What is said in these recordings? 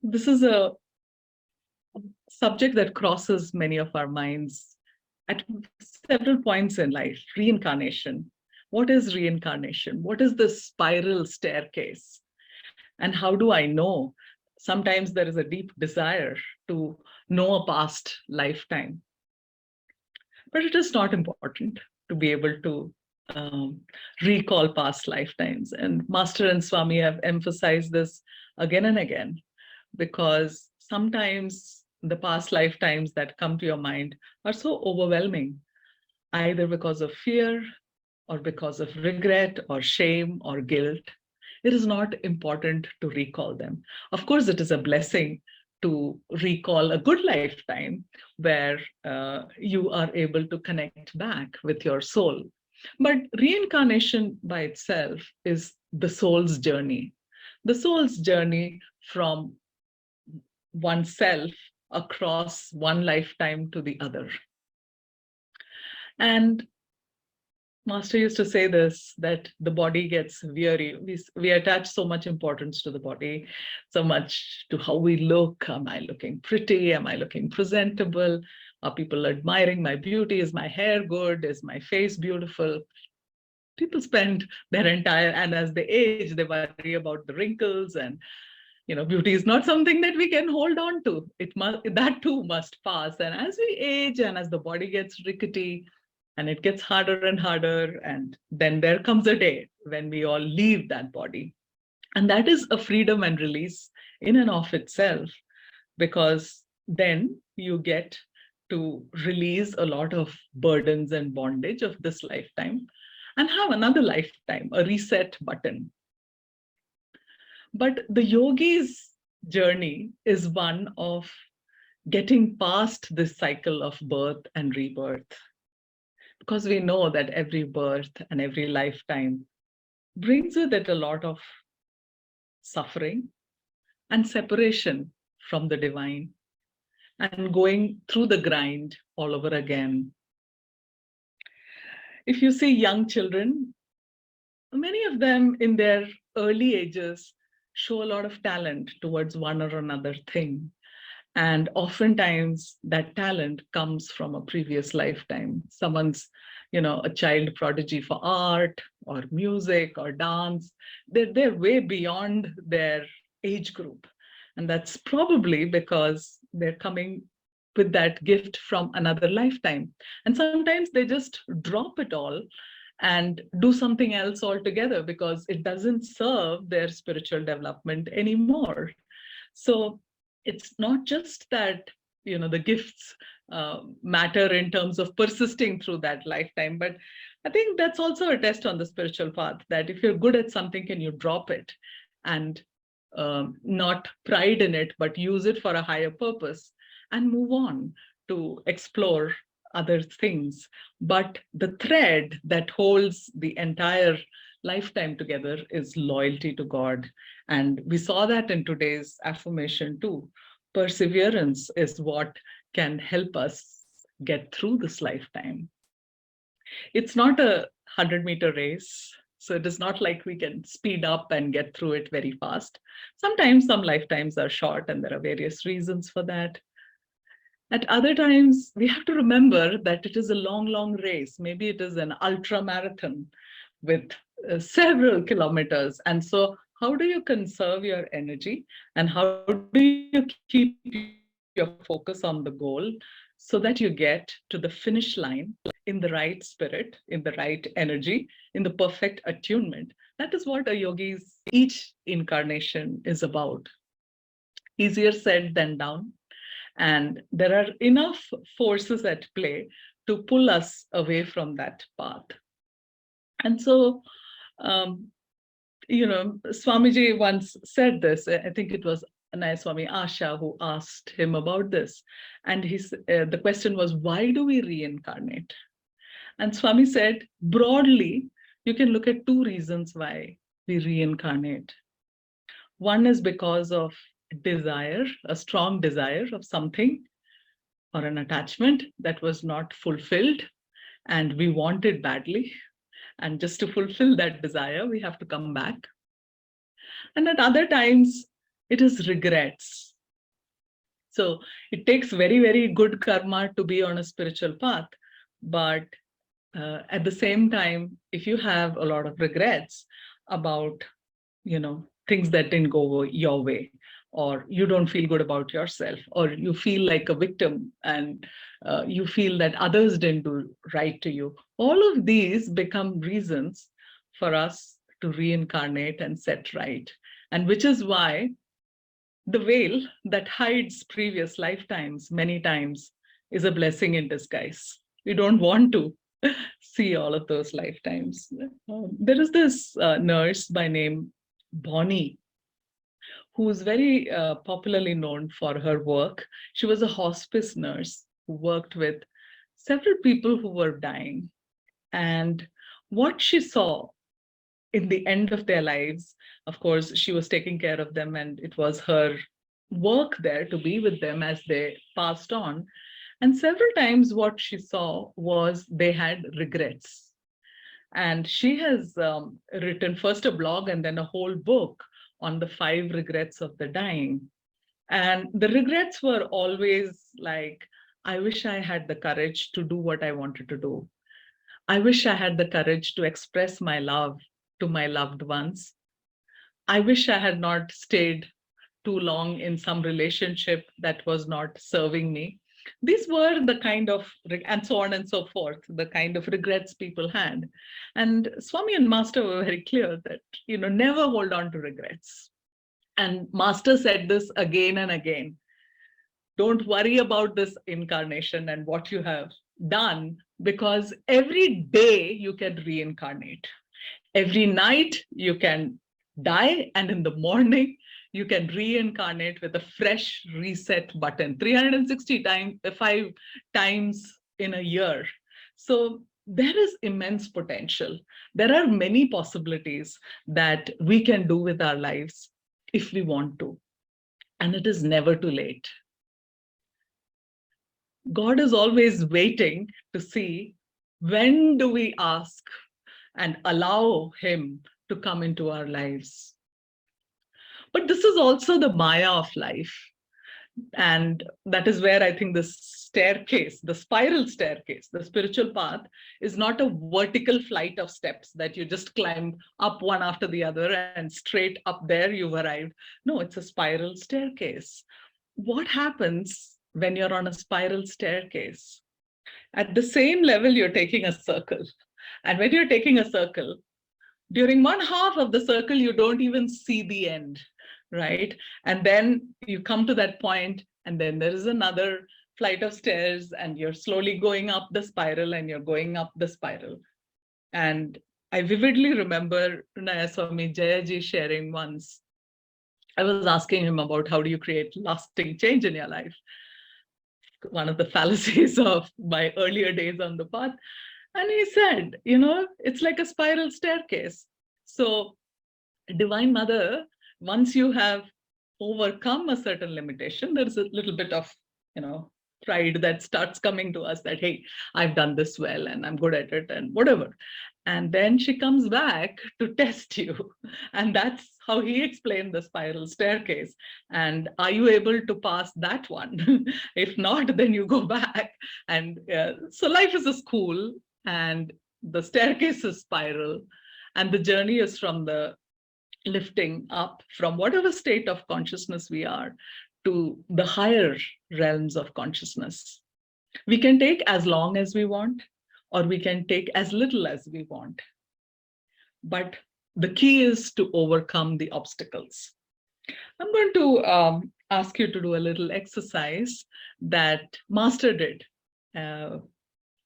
This is a subject that crosses many of our minds at several points in life. Reincarnation. What is reincarnation? What is the spiral staircase? And how do I know? Sometimes there is a deep desire to know a past lifetime, but it is not important to be able to um, recall past lifetimes. And Master and Swami have emphasized this again and again, because sometimes the past lifetimes that come to your mind are so overwhelming, either because of fear or because of regret or shame or guilt. It is not important to recall them. Of course, it is a blessing to recall a good lifetime where you are able to connect back with your soul. But reincarnation by itself is the soul's journey, the soul's journey from oneself across one lifetime to the other. And Master used to say this, that the body gets weary. We attach so much importance to the body, so much to how we look. Am I looking pretty? Am I looking presentable? Are people admiring my beauty? Is my hair good? Is my face beautiful? People spend their entire, and as they age, they worry about the wrinkles, and beauty is not something that we can hold on to. That too must pass. And as we age and as the body gets rickety, and it gets harder and harder, and then there comes a day when we all leave that body. And that is a freedom and release in and of itself, because then you get to release a lot of burdens and bondage of this lifetime and have another lifetime, a reset button. But the yogi's journey is one of getting past this cycle of birth and rebirth, because we know that every birth and every lifetime brings with it a lot of suffering and separation from the divine, and going through the grind all over again. If you see young children, many of them in their early ages show a lot of talent towards one or another thing. And oftentimes that talent comes from a previous lifetime. Someone's, a child prodigy for art or music or dance. They're way beyond their age group. And that's probably because they're coming with that gift from another lifetime. And sometimes they just drop it all and do something else altogether because it doesn't serve their spiritual development anymore. So it's not just that the gifts matter in terms of persisting through that lifetime, but I think that's also a test on the spiritual path, that if you're good at something, can you drop it and not pride in it, but use it for a higher purpose and move on to explore other things. But the thread that holds the entire lifetime together is loyalty to God. And we saw that in today's affirmation too. Perseverance is what can help us get through this lifetime. It's not a 100-meter race. So it is not like we can speed up and get through it very fast. Sometimes some lifetimes are short, and there are various reasons for that. At other times, we have to remember that it is a long, long race. Maybe it is an ultra marathon with several kilometers. And so how do you conserve your energy, and how do you keep your focus on the goal so that you get to the finish line in the right spirit, in the right energy, in the perfect attunement? That is what a yogi's each incarnation is about. Easier said than done. And there are enough forces at play to pull us away from that path. And so, Swamiji once said this. I think it was Anaya Swami Asha who asked him about this. And the question was, why do we reincarnate? And Swami said, broadly, you can look at two reasons why we reincarnate. One is because of desire, a strong desire of something or an attachment that was not fulfilled, and we want it badly. And just to fulfill that desire, we have to come back. And at other times, it is regrets. So it takes very, very good karma to be on a spiritual path. But at the same time, if you have a lot of regrets about, things that didn't go your way, or you don't feel good about yourself, or you feel like a victim, and you feel that others didn't do right to you, all of these become reasons for us to reincarnate and set right. And which is why the veil that hides previous lifetimes many times is a blessing in disguise. We don't want to see all of those lifetimes. There is this nurse by name Bonnie, who's very popularly known for her work. She was a hospice nurse who worked with several people who were dying. And what she saw in the end of their lives, of course, she was taking care of them, and it was her work there to be with them as they passed on. And several times, what she saw was they had regrets. And she has written first a blog and then a whole book on the 5 regrets of the dying. And the regrets were always like, I wish I had the courage to do what I wanted to do. I wish I had the courage to express my love to my loved ones. I wish I had not stayed too long in some relationship that was not serving me. These were the kind of, and so on and so forth, the kind of regrets people had. And Swami and Master were very clear that, never hold on to regrets. And Master said this again and again. Don't worry about this incarnation and what you have done, because every day you can reincarnate. Every night you can die, and in the morning you can reincarnate with a fresh reset button 360 times, 5 times in a year. So there is immense potential. There are many possibilities that we can do with our lives if we want to, and it is never too late. God is always waiting to see, when do we ask and allow him to come into our lives. But this is also the Maya of life. And that is where I think this staircase, the spiral staircase, the spiritual path, is not a vertical flight of steps that you just climb up one after the other and straight up there you've arrived. No, it's a spiral staircase. What happens when you're on a spiral staircase? At the same level, you're taking a circle. And when you're taking a circle, during one half of the circle, you don't even see the end, right? And then you come to that point, and then there is another flight of stairs, and you're slowly going up the spiral, and you're going up the spiral. And I vividly remember Swami Jayaji sharing once. I was asking him about, how do you create lasting change in your life? One of the fallacies of my earlier days on the path. And he said, it's like a spiral staircase. So, Divine Mother, once you have overcome a certain limitation, there's a little bit of, pride that starts coming to us that, hey, I've done this well and I'm good at it and whatever. And then she comes back to test you. And that's how he explained the spiral staircase. And are you able to pass that one? If not, then you go back. And so life is a school, and the staircase is spiral. And the journey is from the lifting up from whatever state of consciousness we are to the higher realms of consciousness. We can take as long as we want, or we can take as little as we want. But the key is to overcome the obstacles. I'm going to ask you to do a little exercise that Master did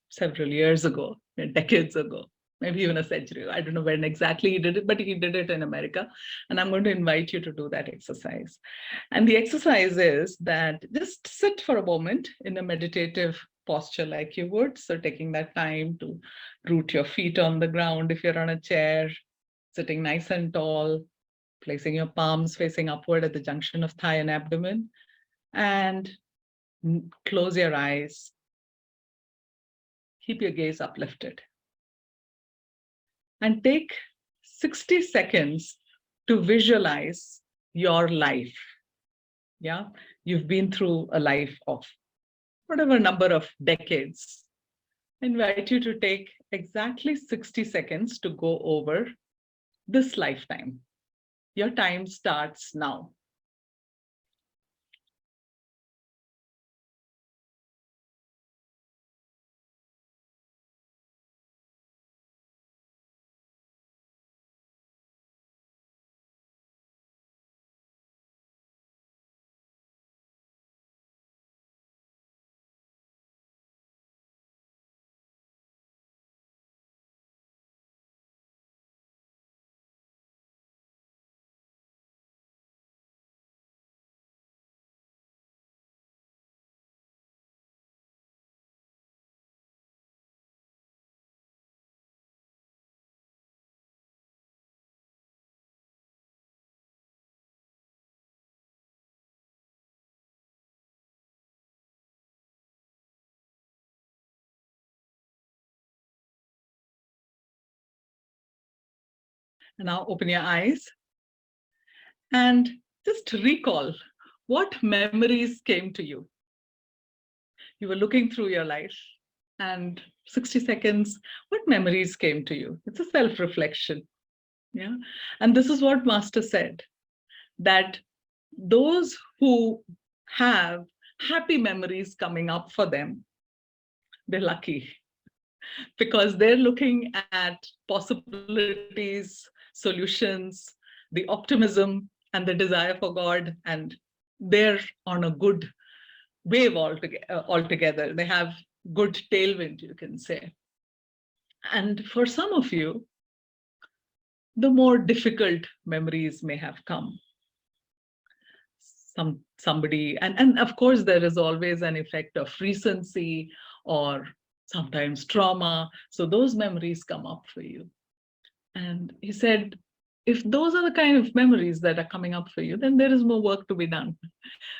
several years ago, decades ago, maybe even a century. I don't know when exactly he did it, but he did it in America. And I'm going to invite you to do that exercise. And the exercise is that just sit for a moment in a meditative posture like you would. So taking that time to root your feet on the ground if you're on a chair, sitting nice and tall, placing your palms facing upward at the junction of thigh and abdomen, and close your eyes. Keep your gaze uplifted. And take 60 seconds to visualize your life. Yeah, you've been through a life of whatever number of decades. I invite you to take exactly 60 seconds to go over this lifetime. Your time starts now. And now open your eyes and just recall what memories came to you. You were looking through your life, and 60 seconds, what memories came to you? It's a self reflection. Yeah. And this is what Master said, that those who have happy memories coming up for them, they're lucky, because they're looking at possibilities, solutions, the optimism, and the desire for God, and they're on a good wave altogether. They have good tailwind, you can say. And for some of you, the more difficult memories may have come. Somebody, and of course there is always an effect of recency or sometimes trauma. So those memories come up for you. And he said, if those are the kind of memories that are coming up for you, then there is more work to be done,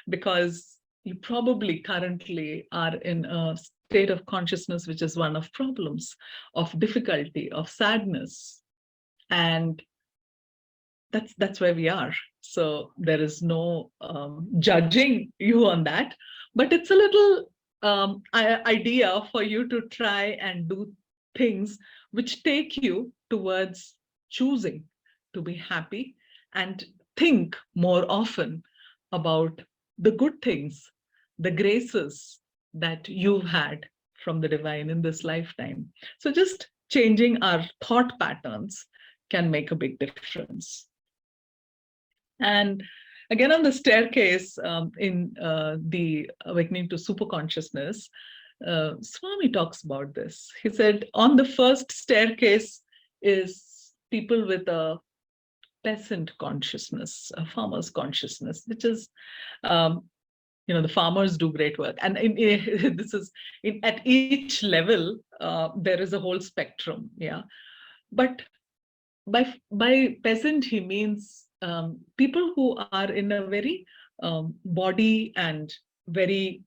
because you probably currently are in a state of consciousness which is one of problems, of difficulty, of sadness. And that's where we are. So there is no judging you on that, but it's a little idea for you to try and do things which take you towards choosing to be happy, and think more often about the good things, the graces that you've had from the divine in this lifetime. So just changing our thought patterns can make a big difference. And again, on the staircase in the Awakening to Superconsciousness, Swami talks about this. He said, on the first staircase is people with a peasant consciousness, a farmer's consciousness, which is, the farmers do great work. And this is at each level, there is a whole spectrum. Yeah. But by peasant, he means people who are in a very body and very,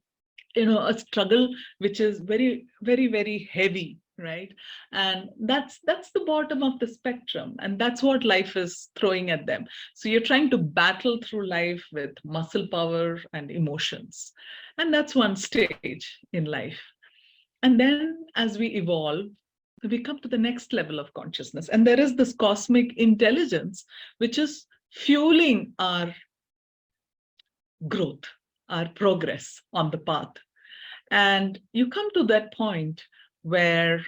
a struggle which is very, very, very heavy, right? And that's the bottom of the spectrum, and that's what life is throwing at them. So you're trying to battle through life with muscle power and emotions, and that's one stage in life. And then as we evolve, we come to the next level of consciousness. And there is this cosmic intelligence, which is fueling our growth, our progress on the path. And you come to that point where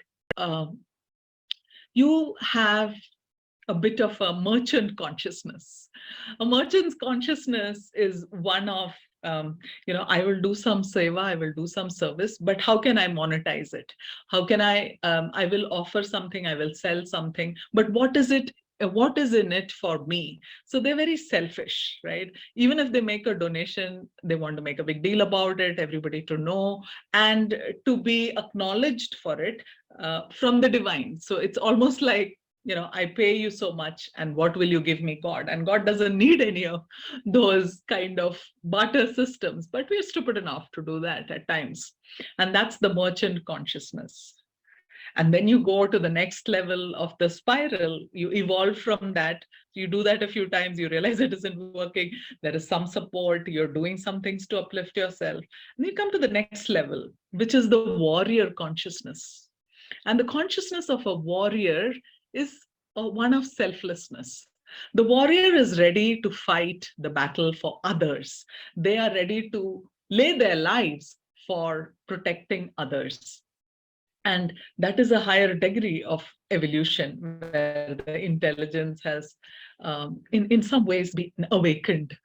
you have a bit of a merchant consciousness. A merchant's consciousness is one of, I will do some seva, I will do some service, but how can I monetize it? How can I will offer something, I will sell something, but what is it? What is in it for me? So they're very selfish, right? Even if they make a donation, they want to make a big deal about it, everybody to know, and to be acknowledged for it from the divine. So it's almost like, I pay you so much, and what will you give me, God? And God doesn't need any of those kind of barter systems, but we're stupid enough to do that at times. And that's the merchant consciousness. And then you go to the next level of the spiral, you evolve from that. You do that a few times, you realize it isn't working. There is some support, you're doing some things to uplift yourself. And you come to the next level, which is the warrior consciousness. And the consciousness of a warrior is one of selflessness. The warrior is ready to fight the battle for others. They are ready to lay their lives for protecting others. And that is a higher degree of evolution where the intelligence has, in some ways, been awakened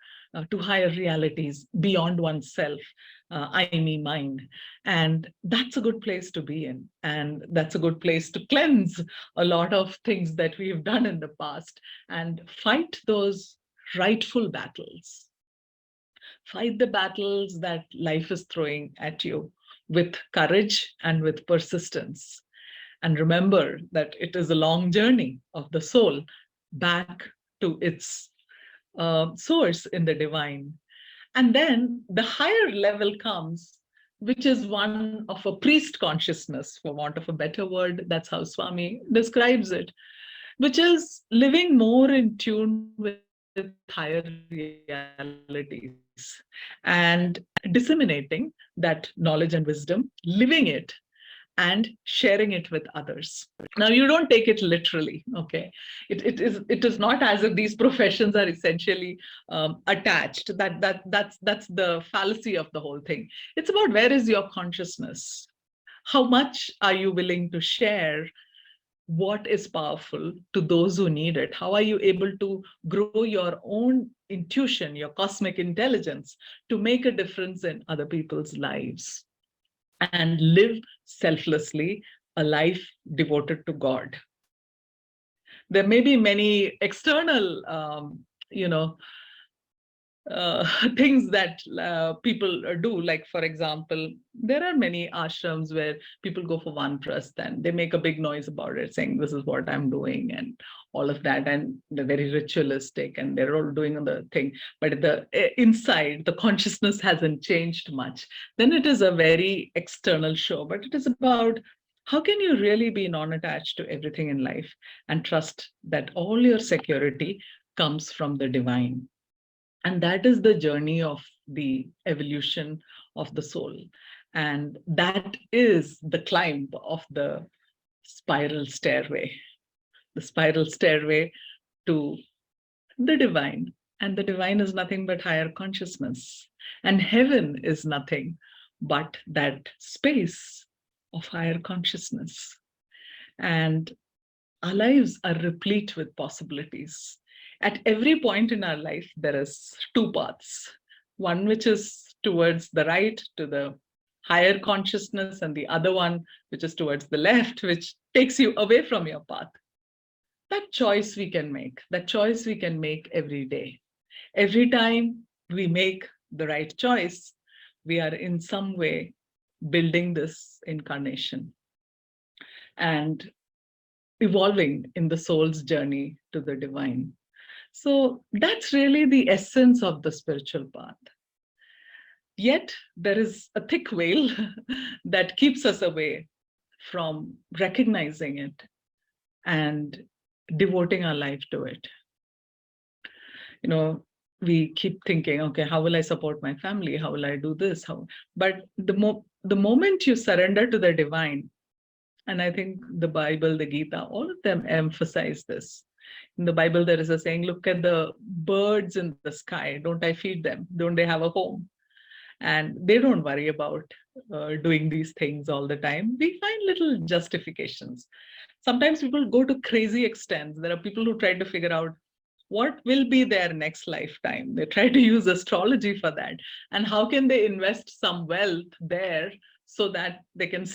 to higher realities beyond oneself, I, me, mind. And that's a good place to be in. And that's a good place to cleanse a lot of things that we've done in the past and fight those rightful battles. Fight the battles that life is throwing at you with courage and with persistence. And remember that it is a long journey of the soul back to its source in the divine. And then the higher level comes, which is one of a priest consciousness, for want of a better word. That's how Swami describes it, which is living more in tune with higher realities and disseminating that knowledge and wisdom, living it, and sharing it with others. Now, you don't take it literally, okay? It is not as if these professions are essentially attached. That's the fallacy of the whole thing. It's about where is your consciousness? How much are you willing to share what is powerful to those who need it? How are you able to grow your own intuition, your cosmic intelligence, to make a difference in other people's lives and live selflessly a life devoted to God? There may be many external, you know, things that people do. Like, for example, there are many ashrams where people go for vanprasth and they make a big noise about it, saying, this is what I'm doing, and all of that. And they're very ritualistic and they're all doing the thing. But the inside, the consciousness hasn't changed much. Then it is a very external show. But it is about how can you really be non-attached to everything in life and trust that all your security comes from the divine. And that is the journey of the evolution of the soul. And that is the climb of the spiral stairway, to the divine. And the divine is nothing but higher consciousness. And heaven is nothing but that space of higher consciousness. And our lives are replete with possibilities. At every point in our life, there is two paths. One which is towards the right, to the higher consciousness, and the other one which is towards the left, which takes you away from your path. That choice we can make. That choice we can make every day. Every time we make the right choice, we are in some way building this incarnation and evolving in the soul's journey to the divine. So that's really the essence of the spiritual path. Yet there is a thick veil that keeps us away from recognizing it and devoting our life to it. You know, we keep thinking, okay, how will I support my family? How will I do this? But the moment you surrender to the divine, and I think the Bible, the Gita, all of them emphasize this. In the Bible, there is a saying, look at the birds in the sky. Don't I feed them? Don't they have a home? And they don't worry about doing these things all the time. We find little justifications. Sometimes people go to crazy extents. There are people who try to figure out what will be their next lifetime. They try to use astrology for that. And how can they invest some wealth there so that they can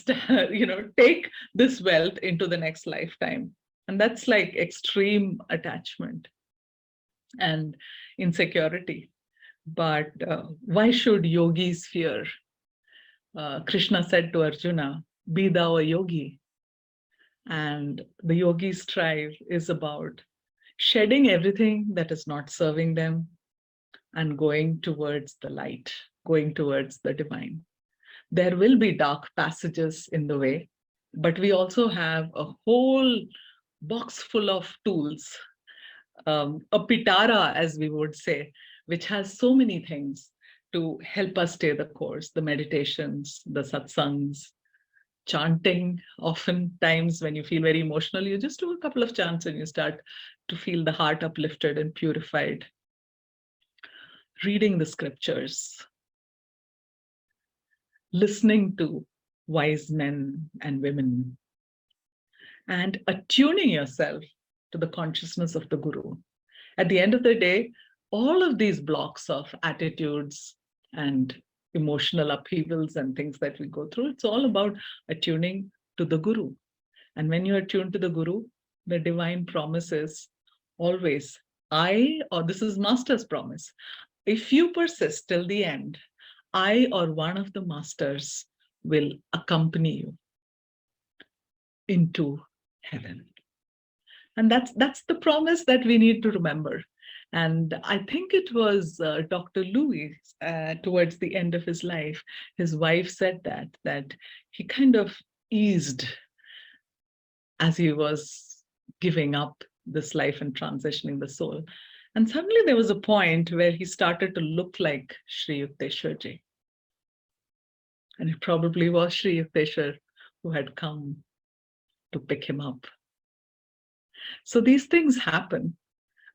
take this wealth into the next lifetime? And that's like extreme attachment and insecurity. But why should yogis fear? Krishna said to Arjuna, be thou a yogi. And the yogi's strive is about shedding everything that is not serving them and going towards the light, going towards the divine. There will be dark passages in the way. But we also have a whole box full of tools, a pitara, as we would say, which has so many things to help us stay the course: the meditations, the satsangs, chanting. Oftentimes, when you feel very emotional, you just do a couple of chants and you start to feel the heart uplifted and purified. Reading the scriptures, listening to wise men and women, and attuning yourself to the consciousness of the Guru. At the end of the day, all of these blocks of attitudes and emotional upheavals and things that we go through, it's all about attuning to the Guru. And when you attune to the Guru, the divine promise is always, this is Master's promise. If you persist till the end, I or one of the masters will accompany you into heaven. And that's the promise that we need to remember. And I think it was Dr. Louis, towards the end of his life, his wife said that he kind of eased as he was giving up this life and transitioning the soul. And suddenly there was a point where he started to look like Sri Yukteswarji. And it probably was Sri Yukteswar who had come to pick him up. So these things happen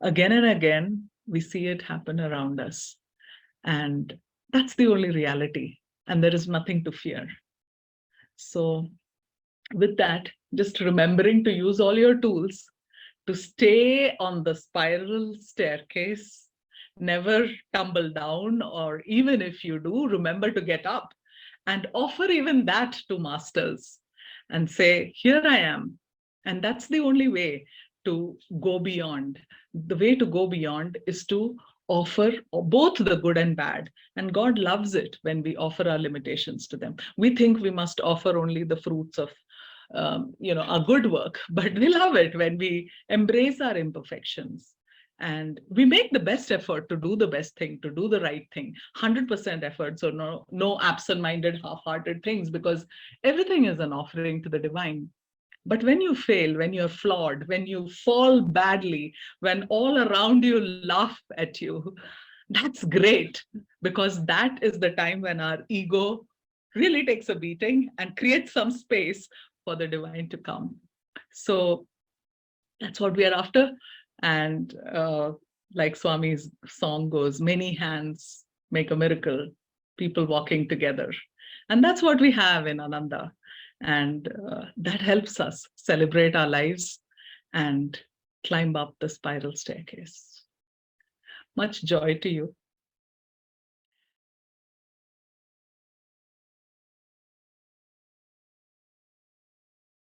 again and again. We see it happen around us. And that's the only reality. And there is nothing to fear. So with that, just remembering to use all your tools to stay on the spiral staircase, never tumble down, or even if you do, remember to get up and offer even that to masters and say, here I am. And that's the only way to go beyond. The way to go beyond is to offer both the good and bad. And God loves it when we offer our limitations to them. We think we must offer only the fruits of our good work, but we love it when we embrace our imperfections and we make the best effort to do the best thing, to do the right thing, 100% effort. So no absent-minded, half-hearted things, because everything is an offering to the divine. But when you fail, when you're flawed, when you fall badly, when all around you laugh at you, that's great, because that is the time when our ego really takes a beating and creates some space for the divine to come. So that's what we are after. And like Swami's song goes, many hands make a miracle, people walking together. And that's what we have in Ananda. And that helps us celebrate our lives and climb up the spiral staircase. Much joy to you.